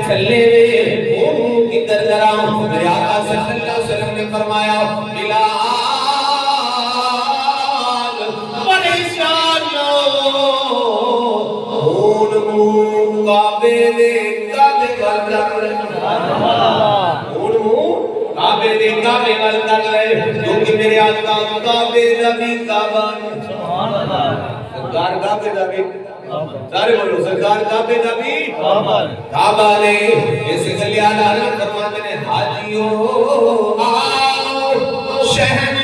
چلے ادھر ذرا میرے آقا صلی اللہ علیہ وسلم نے فرمایا بلال پریشان ہون منہ کعبے دے کعبے وال کر رہے ہون منہ کعبے دے کعبے وال کر رہے کیونکہ میرے آقا کعبے دا بھی کعبہ سرکار کعبے دا بھی سارے بولو سرکار کعبے دا بھی کعبہ نے اس گلیاں فرماتے ہیں حاجیوں آؤ شہر